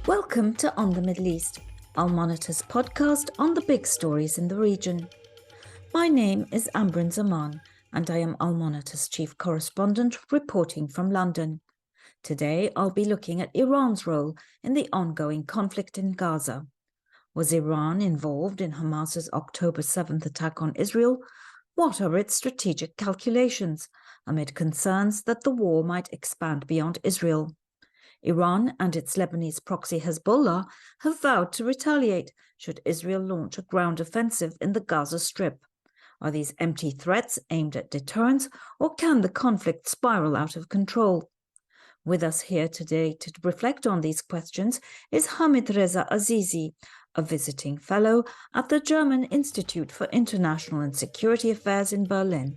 Welcome to On the Middle East, Al Monitor's podcast on the big stories in the region. My name is Ambryn Zaman, and I am Al Monitor's chief correspondent reporting from London. Today, I'll be looking at Iran's role in the ongoing conflict in Gaza. Was Iran involved in Hamas's October 7th attack on Israel? What are its strategic calculations amid concerns that the war might expand beyond Israel? Iran and its Lebanese proxy Hezbollah have vowed to retaliate should Israel launch a ground offensive in the Gaza Strip. Are these empty threats aimed at deterrence, or can the conflict spiral out of control? With us here today to reflect on these questions is Hamidreza Azizi, a visiting fellow at the German Institute for International and Security Affairs in Berlin.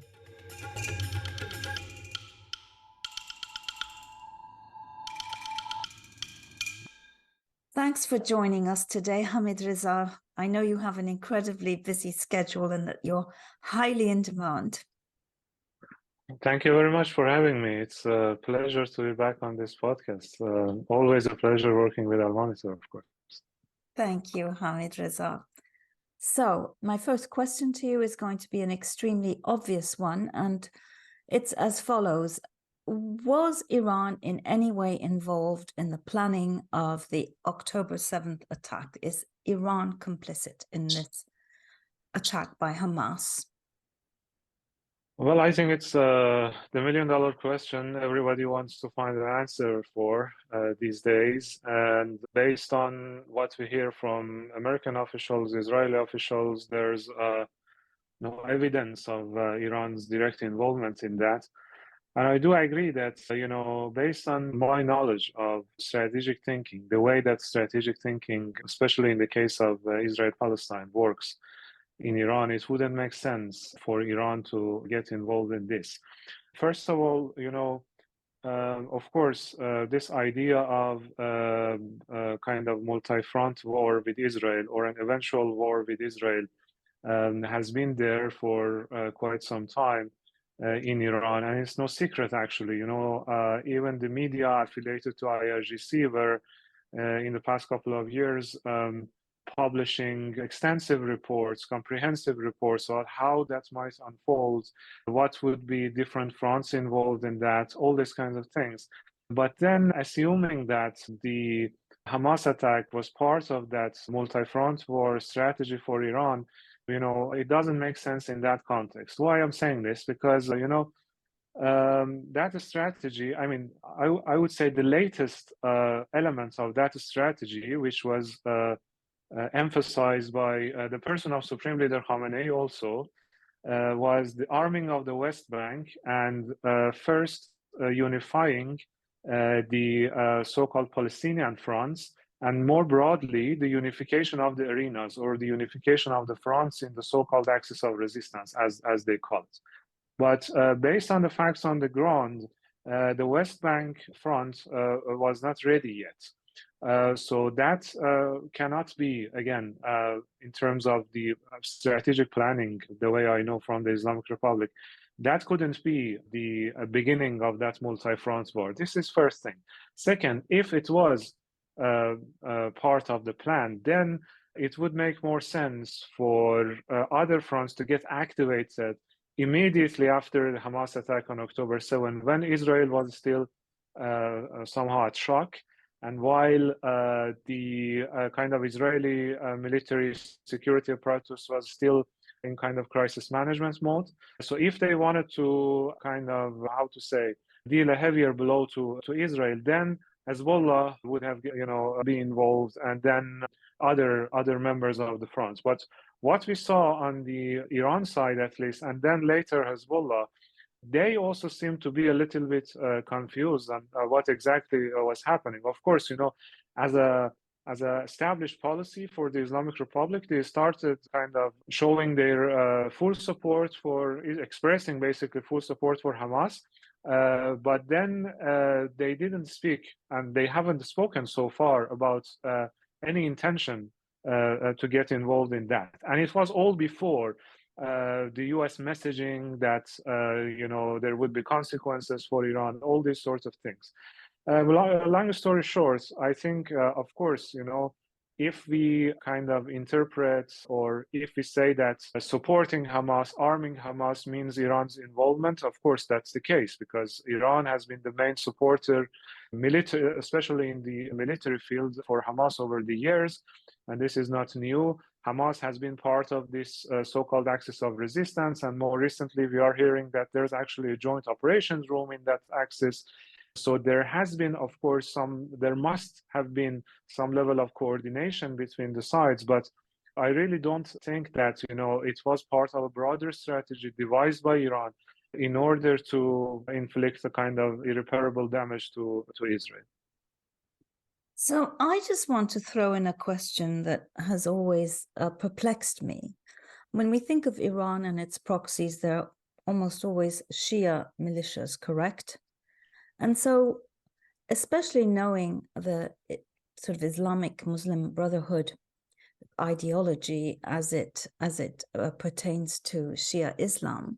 Thanks for joining us today, Hamidreza. I know you have an incredibly busy schedule and that you're highly in demand. Thank you very much for having me. It's a pleasure to be back on this podcast. Always a pleasure working with Al Monitor, of course. Thank you, Hamidreza. So, my first question to you is going to be an extremely obvious one, and it's as follows. Was Iran in any way involved in the planning of the October 7th attack? Is Iran complicit in this attack by Hamas? Well, I think it's the million-dollar question everybody wants to find an answer for these days. And based on what we hear from American officials, Israeli officials, there's no evidence of Iran's direct involvement in that. And I do agree that, based on my knowledge of strategic thinking, the way that strategic thinking, especially in the case of Israel-Palestine, works in Iran, it wouldn't make sense for Iran to get involved in this. First of all, of course, this idea of kind of multi-front war with Israel or an eventual war with Israel has been there for quite some time. In Iran, and it's no secret actually. Even the media affiliated to IRGC were in the past couple of years publishing extensive reports, comprehensive reports about how that might unfold, what would be different fronts involved in that, all these kinds of things. But then, assuming that the Hamas attack was part of that multi-front war strategy for Iran, it doesn't make sense in that context. Why I'm saying this? Because, that strategy, I would say the latest elements of that strategy, which was emphasized by the person of Supreme Leader Khamenei also, was the arming of the West Bank and first unifying the so-called Palestinian fronts, and more broadly, the unification of the arenas or the unification of the fronts in the so-called axis of resistance, as they call it. But based on the facts on the ground, the West Bank front was not ready yet. So that cannot be, again, in terms of the strategic planning, the way I know from the Islamic Republic, that couldn't be the beginning of that multi-front war. This is first thing. Second, if it was part of the plan, then it would make more sense for other fronts to get activated immediately after the Hamas attack on October 7, when Israel was still somehow at shock, and while the kind of Israeli military security apparatus was still in kind of crisis management mode. So if they wanted to kind of, deal a heavier blow to Israel, then Hezbollah would have, be involved, and then other members of the front. But what we saw on the Iran side, at least, and then later Hezbollah, they also seem to be a little bit confused on what exactly was happening. Of course, as a established policy for the Islamic Republic, they started kind of showing their full support for expressing basically full support for Hamas. But then they didn't speak, and they haven't spoken so far about any intention to get involved in that. And it was all before the US messaging that, there would be consequences for Iran, all these sorts of things. Long story short, I think, of course, if we kind of interpret or if we say that supporting Hamas, arming Hamas means Iran's involvement, of course, that's the case because Iran has been the main supporter, military, especially in the military field for Hamas over the years. And this is not new. Hamas has been part of this so-called axis of resistance. And more recently, we are hearing that there's actually a joint operations room in that axis. So there has been, of course, there must have been some level of coordination between the sides, but I really don't think that, it was part of a broader strategy devised by Iran in order to inflict a kind of irreparable damage to Israel. So I just want to throw in a question that has always perplexed me. When we think of Iran and its proxies, they're almost always Shia militias, correct? And so, especially knowing the sort of Islamic Muslim Brotherhood ideology as it pertains to Shia Islam,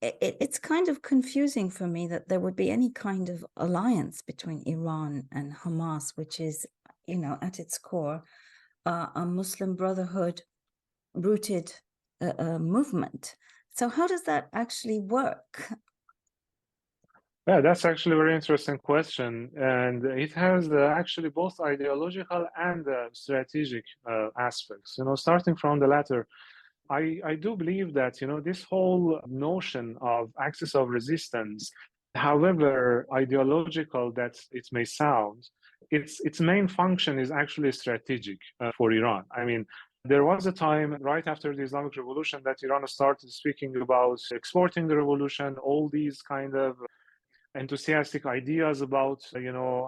it's kind of confusing for me that there would be any kind of alliance between Iran and Hamas, which is, at its core, a Muslim Brotherhood rooted movement. So how does that actually work? Yeah, that's actually a very interesting question. And it has actually both ideological and strategic aspects. Starting from the latter, I do believe that, this whole notion of axis of resistance, however ideological that it may sound, its main function is actually strategic for Iran. I mean, there was a time right after the Islamic Revolution that Iran started speaking about exporting the revolution, all these kind of enthusiastic ideas about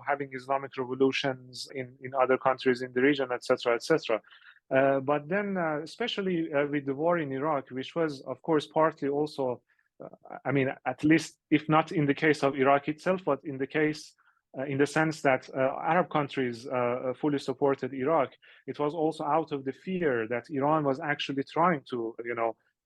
having Islamic revolutions in other countries in the region, etc., etc. But then, especially with the war in Iraq, which was, of course, partly also, I mean, at least if not in the case of Iraq itself, but in the case, in the sense that Arab countries fully supported Iraq, it was also out of the fear that Iran was actually trying to,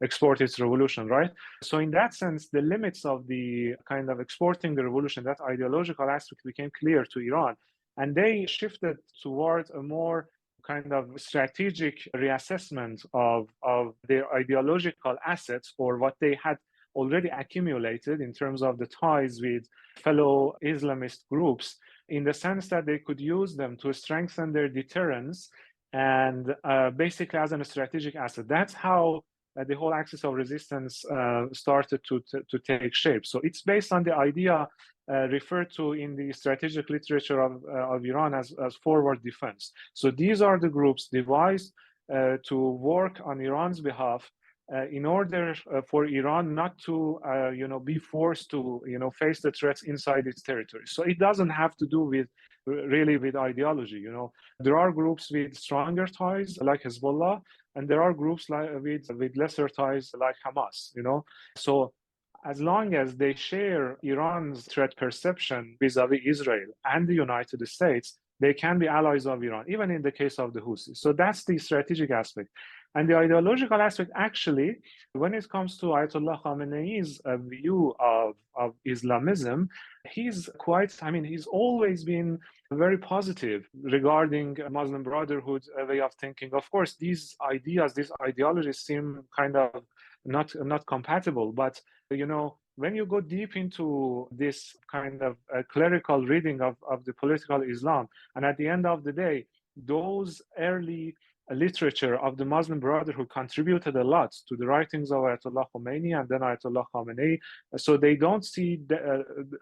export its revolution, right? So in that sense, the limits of the kind of exporting the revolution, that ideological aspect became clear to Iran. And they shifted toward a more kind of strategic reassessment of their ideological assets or what they had already accumulated in terms of the ties with fellow Islamist groups, in the sense that they could use them to strengthen their deterrence and basically as a strategic asset. That's how the whole axis of resistance started to take shape. So it's based on the idea referred to in the strategic literature of Iran as forward defense. So these are the groups devised to work on Iran's behalf in order for Iran not to, be forced to, face the threats inside its territory. So it doesn't have to do with really with ideology. There are groups with stronger ties like Hezbollah, and there are groups like with lesser ties like Hamas. So as long as they share Iran's threat perception vis-a-vis Israel and the United States, they can be allies of Iran, even in the case of the Houthis. So that's the strategic aspect. And the ideological aspect, actually, when it comes to Ayatollah Khamenei's view of Islamism, he's always been very positive regarding Muslim Brotherhood way of thinking. Of course, these ideas, these ideologies seem kind of not compatible, but when you go deep into this kind of clerical reading of the political Islam, and at the end of the day, those early literature of the Muslim Brotherhood contributed a lot to the writings of Ayatollah Khomeini and then Ayatollah Khamenei. So they don't see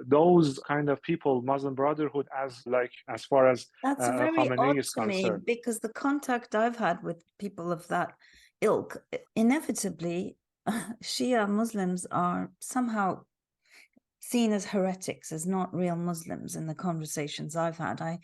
those kind of people, Muslim Brotherhood, as far as That's very Khamenei odd is to me, concerned. because the contact I've had with people of that ilk, inevitably, Shia Muslims are somehow seen as heretics, as not real Muslims in the conversations I've had. I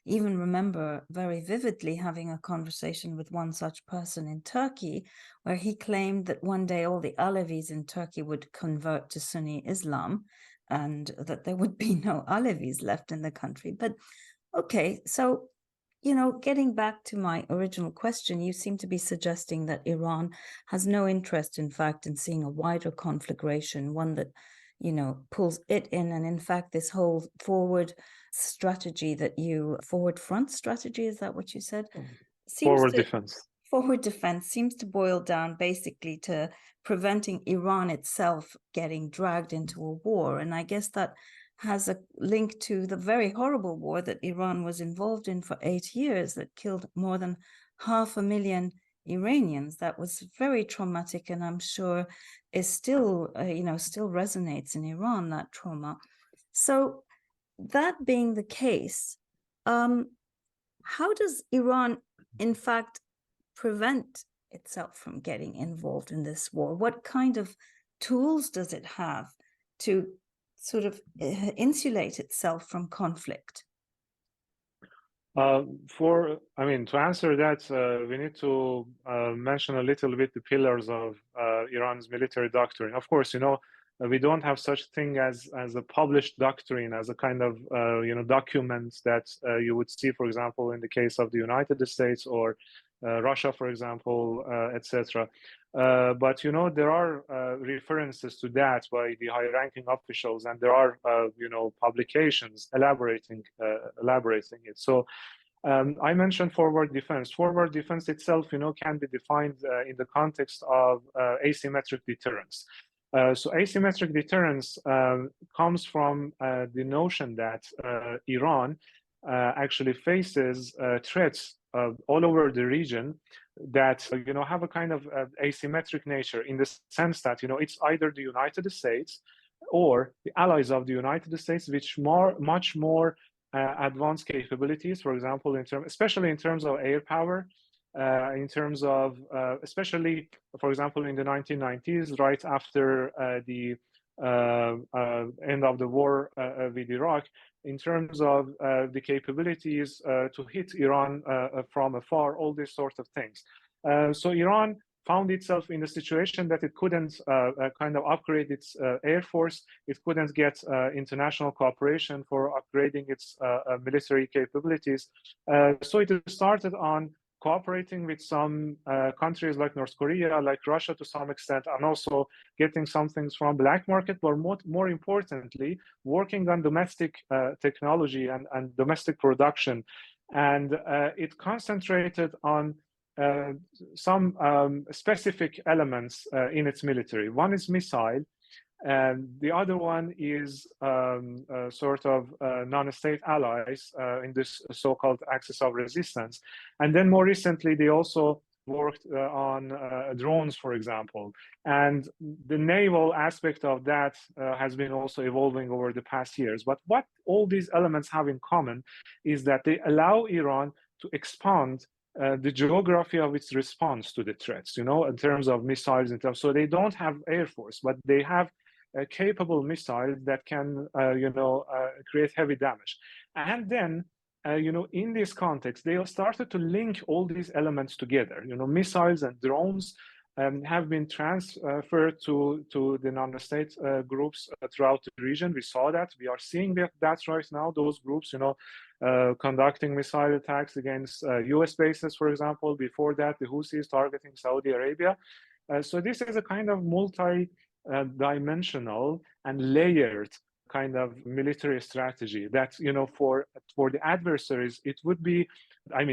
even remember very vividly having a conversation with one such person in Turkey, where he claimed that one day all the Alevis in Turkey would convert to Sunni Islam and that there would be no Alevis left in the country. But okay, so getting back to my original question, you seem to be suggesting that Iran has no interest, in fact, in seeing a wider conflagration, one that pulls it in. And in fact, this whole forward front strategy, is that what you said? Forward defense seems to boil down basically to preventing Iran itself getting dragged into a war. And I guess that has a link to the very horrible war that Iran was involved in for 8 years that killed more than 500,000 Iranians. That was very traumatic, and I'm sure is still, still resonates in Iran, that trauma. So that being the case, how does Iran, in fact, prevent itself from getting involved in this war? What kind of tools does it have to sort of insulate itself from conflict? To answer that, we need to mention a little bit the pillars of Iran's military doctrine. Of course, we don't have such thing as a published doctrine, as a kind of document that you would see, for example, in the case of the United States or Russia, for example, etc. But there are references to that by the high-ranking officials, and there are publications elaborating it. So I mentioned forward defense. Forward defense itself, can be defined in the context of asymmetric deterrence. So asymmetric deterrence comes from the notion that Iran actually faces threats all over the region that have a kind of asymmetric nature, in the sense that it's either the United States or the allies of the United States, which much more advanced capabilities, for example, especially in terms of air power, in terms of especially, for example, in the 1990s, right after the end of the war with Iraq, in terms of the capabilities to hit Iran from afar, all these sorts of things. So Iran found itself in a situation that it couldn't kind of upgrade its air force. It couldn't get international cooperation for upgrading its military capabilities. So it started on cooperating with some countries like North Korea, like Russia to some extent, and also getting some things from black market, but more importantly, working on domestic technology and domestic production. And it concentrated on some specific elements in its military. One is missile, and the other one is sort of non-state allies in this so-called axis of resistance. And then more recently, they also worked on drones, for example. And the naval aspect of that has been also evolving over the past years. But what all these elements have in common is that they allow Iran to expand the geography of its response to the threats, in terms of missiles, so they don't have air force, but they have capable missiles that can, create heavy damage. And then, in this context, they started to link all these elements together. Missiles and drones have been transferred to the non-state groups throughout the region. We saw that. We are seeing that right now. Those groups, conducting missile attacks against U.S. bases, for example. Before that, the Houthis targeting Saudi Arabia. So this is a kind of multi-dimensional and layered kind of military strategy that, for the adversaries, it would be,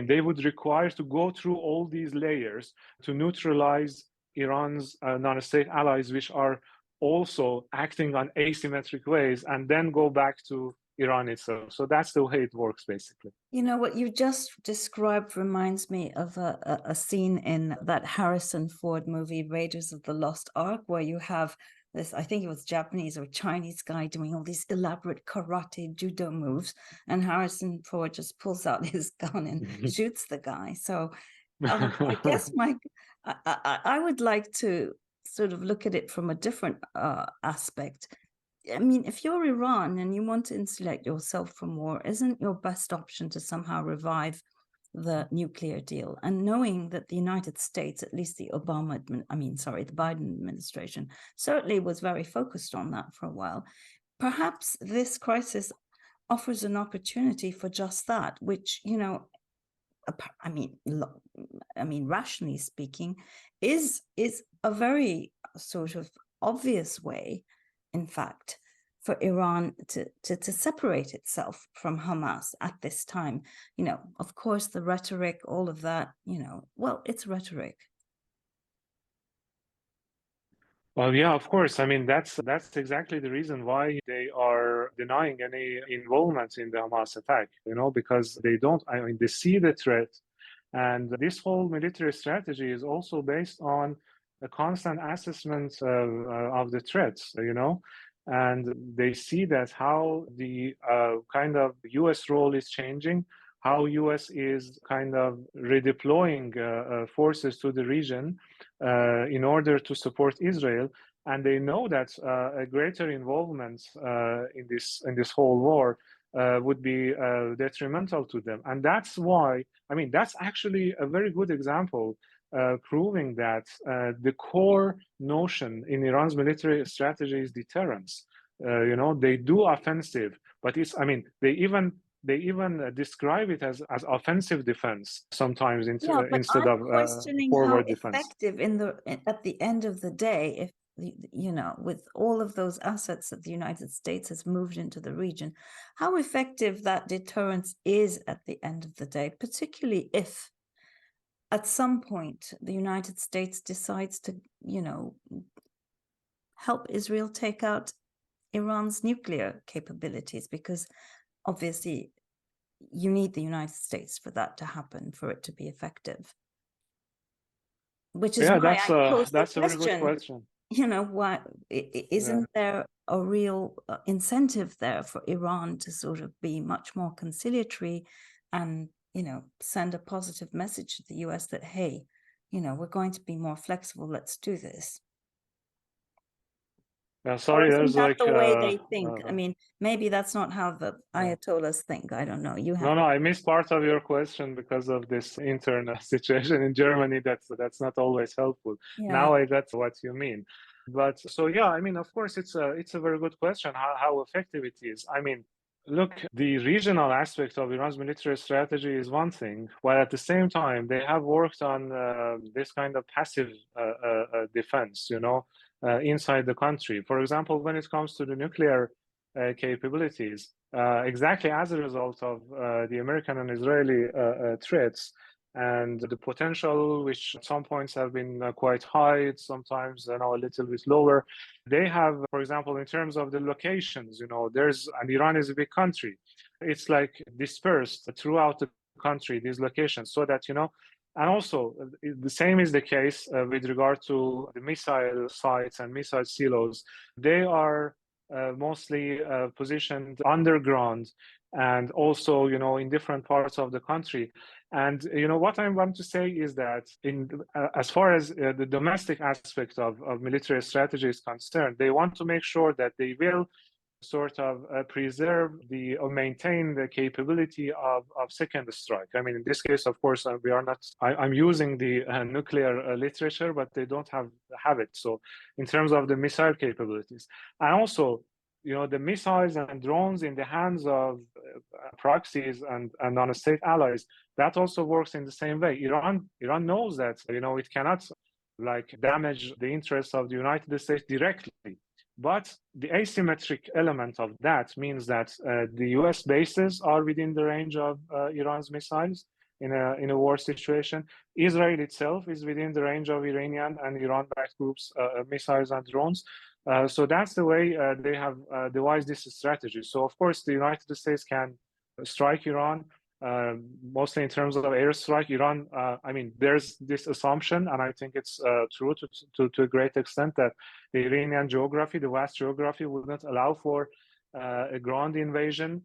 they would require to go through all these layers to neutralize Iran's non-state allies, which are also acting on asymmetric ways, and then go back to Iran itself. So that's the way it works, basically. What you just described reminds me of a scene in that Harrison Ford movie, Raiders of the Lost Ark, where you have this, I think it was Japanese or Chinese guy doing all these elaborate karate judo moves, and Harrison Ford just pulls out his gun and shoots the guy. So I guess I would like to sort of look at it from a different aspect. If you're Iran and you want to insulate yourself from war, isn't your best option to somehow revive the nuclear deal? And knowing that the United States, at least the Biden administration, certainly was very focused on that for a while, perhaps this crisis offers an opportunity for just that, which, rationally speaking, is a very sort of obvious way in fact, for Iran to separate itself from Hamas at this time? Of course, the rhetoric, all of that, well, it's rhetoric. Well, yeah, of course. I mean, that's exactly the reason why they are denying any involvement in the Hamas attack, because they don't, they see the threat. And this whole military strategy is also based on a constant assessment of the threats, and they see that how the kind of US role is changing, how US is kind of redeploying forces to the region in order to support Israel, and they know that a greater involvement in this whole war would be detrimental to them, and that's why. I mean, that's actually a very good example proving that the core notion in Iran's military strategy is deterrence. They do offensive, but they even describe it as offensive defense sometimes instead of forward defense. Effective at the end of the day, if with all of those assets that the United States has moved into the region, how effective that deterrence is at the end of the day, particularly if at some point the United States decides to, help Israel take out Iran's nuclear capabilities, because obviously you need the United States for that to happen, for it to be effective. Which is why that's a very good question. Why isn't there a real incentive there for Iran to sort of be much more conciliatory and, send a positive message to the US that, hey, we're going to be more flexible, let's do this? Sorry, there's like the way they think. I mean, maybe that's not how the Ayatollahs think. I don't know. No, I missed part of your question because of this internal situation in Germany. That's not always helpful. Yeah. Now I got what you mean. But so yeah, I mean, of course, it's a very good question how effective it is. I mean, look, the regional aspect of Iran's military strategy is one thing, while at the same time they have worked on this kind of passive defense, inside the country. For example, when it comes to the nuclear capabilities, exactly as a result of the American and Israeli threats, and the potential, which at some points have been quite high, sometimes a little bit lower. They have, for example, in terms of the locations, and Iran is a big country. It's like dispersed throughout the country, these locations, so that, and also the same is the case with regard to the missile sites and missile silos. They are mostly positioned underground and also, in different parts of the country. And what I want to say is that as far as the domestic aspect of military strategy is concerned, they want to make sure that they will sort of preserve or maintain the capability of second strike. I mean, in this case, of course, we are not. I'm using the nuclear literature, but they don't have it. So, in terms of the missile capabilities, and also, the missiles and drones in the hands of proxies and non-state allies, that also works in the same way. Iran knows that it cannot damage the interests of the United States directly. But the asymmetric element of that means that the US bases are within the range of Iran's missiles in a war situation. Israel itself is within the range of Iranian and Iran-backed groups' missiles and drones. So that's the way they have devised this strategy. So of course, the United States can strike Iran, mostly in terms of airstrike. Iran, there's this assumption, and I think it's true to a great extent, that the Iranian geography, the vast geography, would not allow for a ground invasion.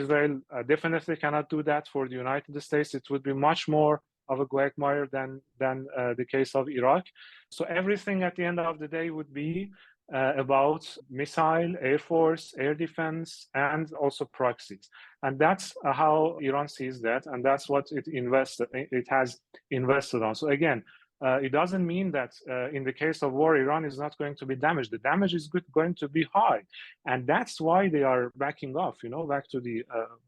Israel definitely cannot do that. For the United States, it would be much more of a quagmire than the case of Iraq. So everything at the end of the day would be about missile, air force, air defense, and also proxies. And that's how Iran sees that, and that's what it has invested on. So again, it doesn't mean that in the case of war, Iran is not going to be damaged. The damage is going to be high. And that's why they are backing off, back to the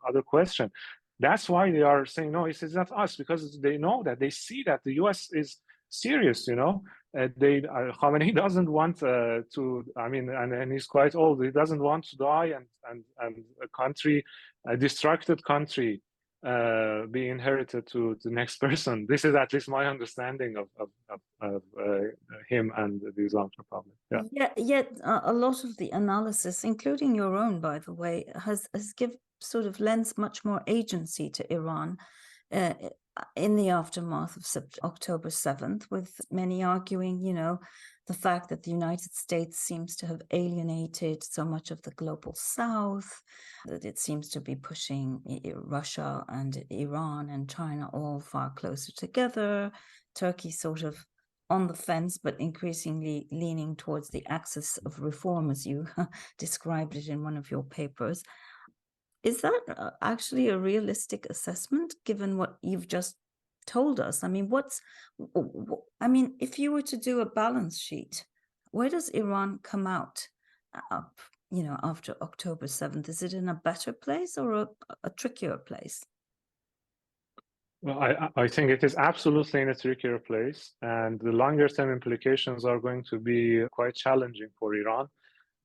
other question. That's why they are saying, no, it's not us, because they know that, they see that the US is serious, Khamenei doesn't want and he's quite old. He doesn't want to die and a country, a destructed country, be inherited to the next person. This is at least my understanding of him and the Islamic Republic. Yeah. Yet a lot of the analysis, including your own, by the way, has sort of lends much more agency to Iran in the aftermath of October 7th, with many arguing, the fact that the United States seems to have alienated so much of the global South, that it seems to be pushing Russia and Iran and China all far closer together, Turkey sort of on the fence, but increasingly leaning towards the axis of reform, as you described it in one of your papers. Is that actually a realistic assessment, given what you've just told us? I mean, if you were to do a balance sheet, where does Iran come out after October 7th? Is it in a better place or a trickier place? Well, I think it is absolutely in a trickier place, and the longer term implications are going to be quite challenging for Iran.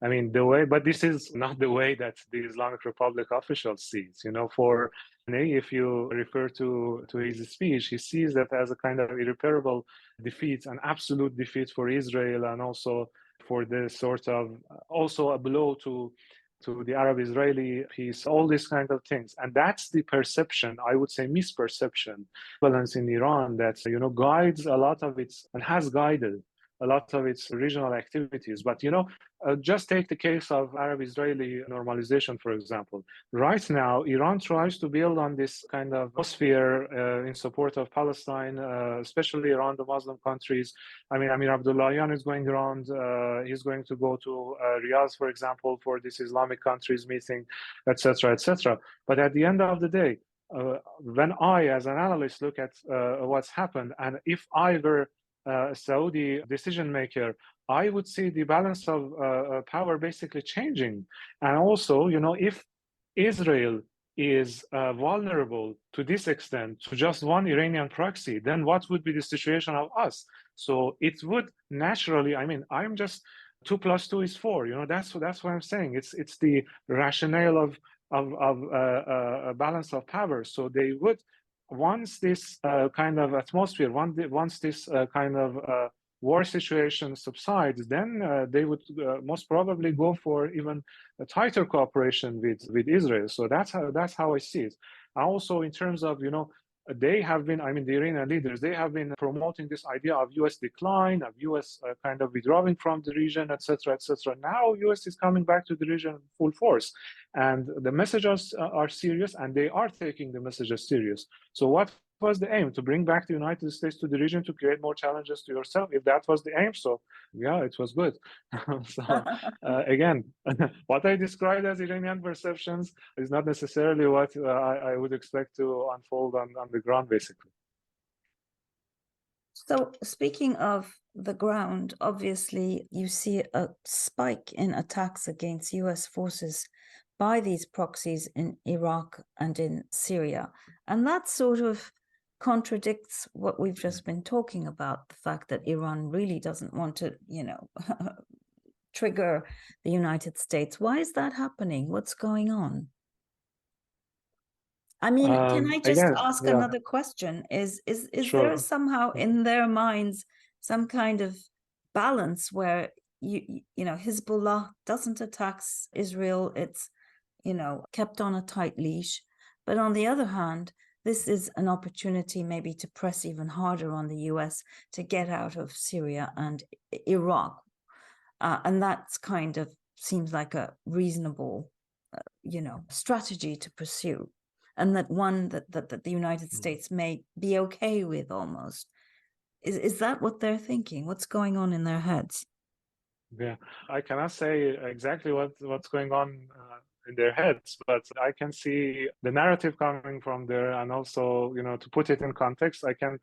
I mean, but this is not the way that the Islamic Republic officials see it. For if you refer to his speech, he sees that as a kind of irreparable defeat, an absolute defeat for Israel, and also for the sort of also a blow to the Arab-Israeli peace, all these kind of things. And that's the perception, I would say misperception, balance in Iran that, guides a lot of its, and has guided a lot of its regional activities. But, just take the case of Arab-Israeli normalization, for example. Right now, Iran tries to build on this kind of atmosphere in support of Palestine, especially around the Muslim countries. I mean, Amir Abdullahian is going around. He's going to go to Riyadh, for example, for this Islamic countries meeting, etc., etc. But at the end of the day, when I, as an analyst, look at what's happened, and if I were a Saudi decision maker, I would see the balance of power basically changing. And also, if Israel is vulnerable to this extent to just one Iranian proxy, then what would be the situation of us? So it would naturally, I'm just 2 + 2 is 4. That's what I'm saying. It's the rationale of a balance of power. So they would, once this kind of atmosphere, once this kind of war situation subsides, then they would most probably go for even a tighter cooperation with Israel. So that's how I see it. Also, in terms of they have been, the Iranian leaders, they have been promoting this idea of U.S. decline, of U.S. Kind of withdrawing from the region, etc., etc. Now, U.S. is coming back to the region full force, and the messages are serious, and they are taking the messages serious. So what was the aim? To bring back the United States to the region, to create more challenges to yourself? If that was the aim, so yeah, it was good. So again, what I described as Iranian perceptions is not necessarily what I would expect to unfold on the ground, basically. So speaking of the ground, obviously you see a spike in attacks against US forces by these proxies in Iraq and in Syria. And that sort of contradicts what we've just been talking about, the fact that Iran really doesn't want to, trigger the United States. Why is that happening? What's going on? Can I just ask another question? Is Sure. there somehow in their minds some kind of balance where Hezbollah doesn't attack Israel, it's kept on a tight leash, but on the other hand, this is an opportunity maybe to press even harder on the US to get out of Syria and Iraq, and that's kind of seems like a reasonable strategy to pursue, and that one that the United States may be okay with almost. Is that what they're thinking? What's going on in their heads? Yeah, I cannot say exactly what's going on in their heads, but I can see the narrative coming from there, and also, to put it in context, I can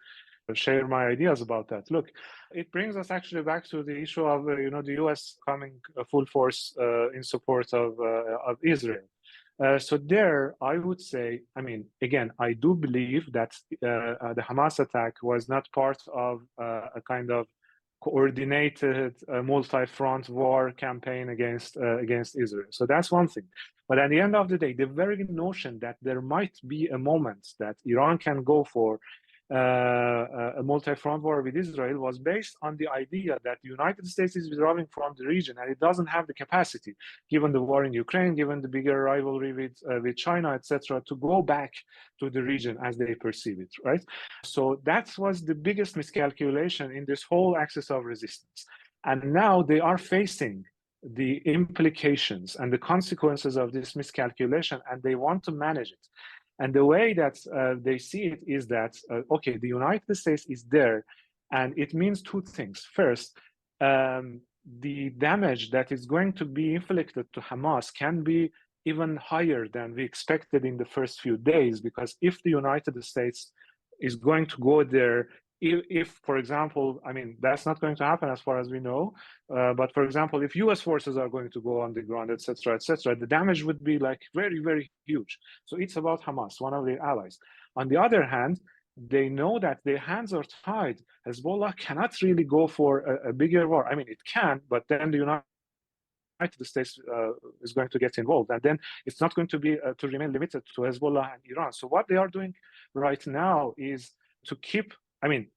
share my ideas about that. Look, it brings us actually back to the issue of the U.S. coming full force in support of Israel. So there, I would say, I mean, again, I do believe that the Hamas attack was not part of a kind of coordinated multi-front war campaign against Israel. So that's one thing. But at the end of the day, the very notion that there might be a moment that Iran can go for a multi-front war with Israel was based on the idea that the United States is withdrawing from the region and it doesn't have the capacity, given the war in Ukraine, given the bigger rivalry with China, etc., to go back to the region as they perceive it, right? So that was the biggest miscalculation in this whole axis of resistance. And now they are facing the implications and the consequences of this miscalculation, and they want to manage it. And the way that they see it is that, okay, the United States is there, and it means two things. First, the damage that is going to be inflicted to Hamas can be even higher than we expected in the first few days, because if the United States is going to go there, if, for example, I mean, that's not going to happen as far as we know, but for example, if US forces are going to go on the ground, etc., the damage would be like very, very huge. So it's about Hamas, one of their allies. On the other hand, they know that their hands are tied. Hezbollah cannot really go for a bigger war. I mean, it can, but then the United States is going to get involved, and then it's not going to be to remain limited to Hezbollah and Iran. So what they are doing right now is to keep, I mean,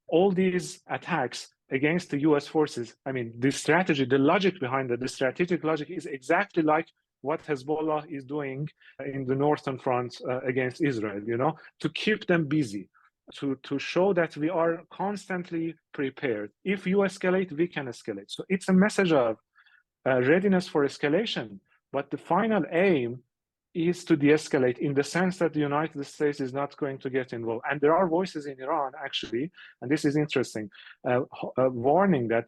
all these attacks against the US forces. I mean, the strategy, the logic behind it, the strategic logic is exactly like what Hezbollah is doing in the northern front against Israel, you know, to keep them busy, to show that we are constantly prepared. If you escalate, we can escalate. So it's a message of readiness for escalation, but the final aim is to de-escalate in the sense that the United States is not going to get involved. And there are voices in Iran, actually, and this is interesting, warning that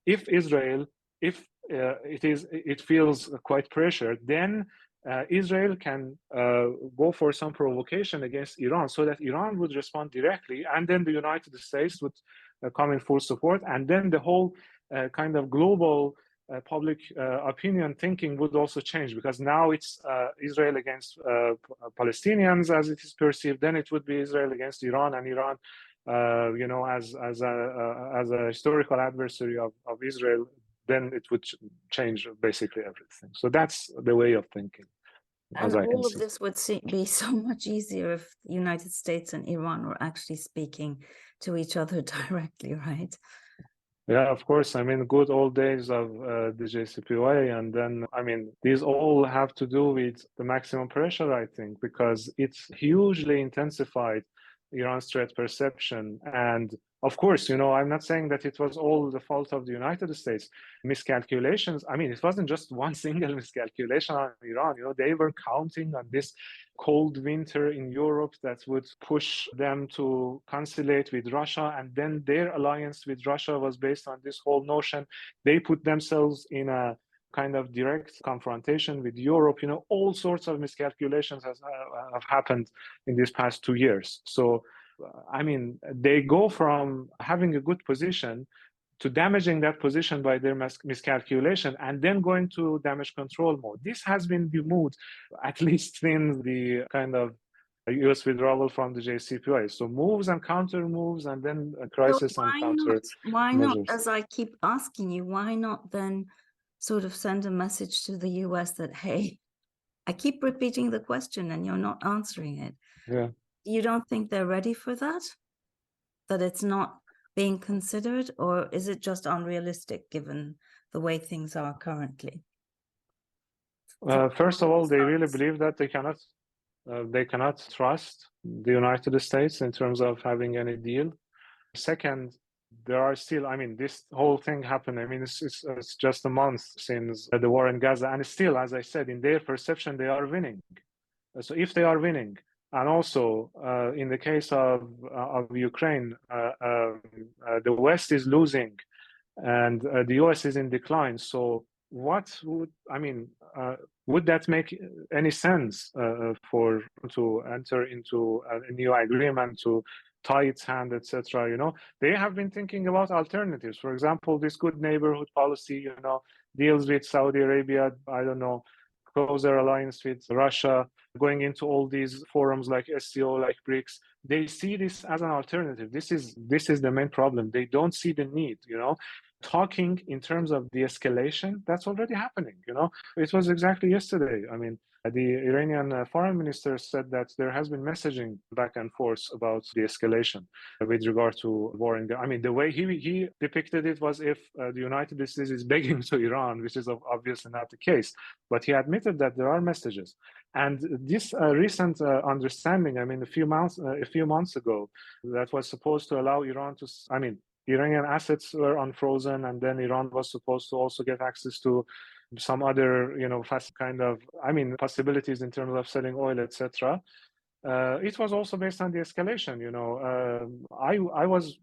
if Israel, if it feels quite pressured, then Israel can go for some provocation against Iran so that Iran would respond directly, and then the United States would come in full support, and then the whole kind of global public opinion thinking would also change, because now it's Israel against Palestinians as it is perceived. Then it would be Israel against Iran, and Iran, you know, as a historical adversary of Israel. Then it would change basically everything. So that's the way of thinking, as And I can all of see. this would be so much easier if the United States and Iran were actually speaking to each other directly, right? Yeah, of course. I mean, good old days of the JCPOA. And then, I mean, these all have to do with the maximum pressure, I think, because it's hugely intensified Iran's threat perception. And of course, you know, I'm not saying that it was all the fault of the United States. Miscalculations, I mean, it wasn't just one single miscalculation on Iran. You know, they were counting on this cold winter in Europe that would push them to conciliate with Russia. And then their alliance with Russia was based on this whole notion. They put themselves in a kind of direct confrontation with Europe. You know, all sorts of miscalculations have happened in these past 2 years. So, I mean, they go from having a good position to damaging that position by their miscalculation, and then going to damage control mode. This has been the mood, at least in the kind of US withdrawal from the JCPOA. So moves and counter moves, and then a crisis so and counter why measures. not, as I keep asking you, why not then sort of send a message to the US that, hey, I keep repeating the question and you're not answering it. Yeah. You don't think they're ready for that? That it's not being considered, or is it just unrealistic given the way things are currently? First of all, they really believe that they cannot trust the United States in terms of having any deal. Second, there are still, I mean, this whole thing happened. I mean, it's just a month since the war in Gaza, and still, as I said, in their perception, they are winning. So if they are winning, and also in the case of Ukraine, the West is losing, and the US is in decline. So what would, I mean, would that make any sense to enter into a new agreement, to tie its hand, etc.? You know, they have been thinking about alternatives. For example, this good neighborhood policy, you know, deals with Saudi Arabia, I don't know, closer alliance with Russia, going into all these forums like SCO, like BRICS. They see this as an alternative. This is the main problem. They don't see the need, talking in terms of de-escalation, that's already happening, It was exactly yesterday. I mean, the Iranian foreign minister said that there has been messaging back and forth about de-escalation with regard to war in Gaza. I mean, the way he depicted it was if the United States is begging to Iran, which is obviously not the case. But he admitted that there are messages. And this recent understanding, I mean, a few months ago, that was supposed to allow Iran to, Iranian assets were unfrozen, and then Iran was supposed to also get access to some other, fast kind of, possibilities in terms of selling oil, etc. It was also based on the escalation. I was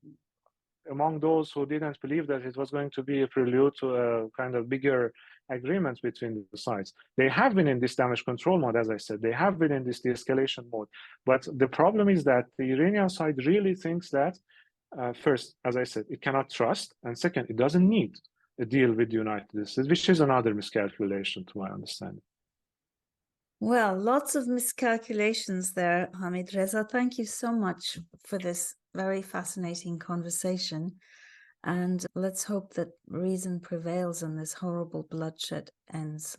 among those who didn't believe that it was going to be a prelude to a kind of bigger agreement between the sides. They have been in this damage control mode, as I said. They have been in this de-escalation mode. But the problem is that the Iranian side really thinks that, first, as I said, it cannot trust, and second, it doesn't need a deal with the United States, which is another miscalculation to my understanding. Well, lots of miscalculations there, Hamidreza. Thank you so much for this very fascinating conversation. And let's hope that reason prevails and this horrible bloodshed ends.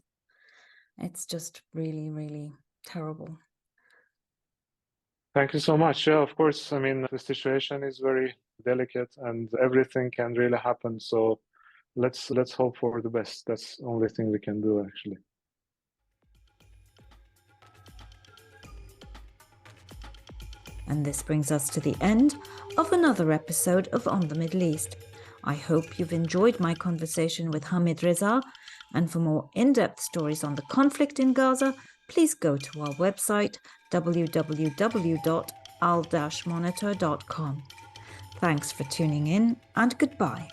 It's just really, really terrible. Thank you so much. Yeah, of course. I mean, the situation is very delicate and everything can really happen. So let's hope for the best. That's the only thing we can do, actually. And this brings us to the end of another episode of On the Middle East. I hope you've enjoyed my conversation with Hamidreza, and for more in-depth stories on the conflict in Gaza, please go to our website www.al-monitor.com. Thanks for tuning in, and goodbye.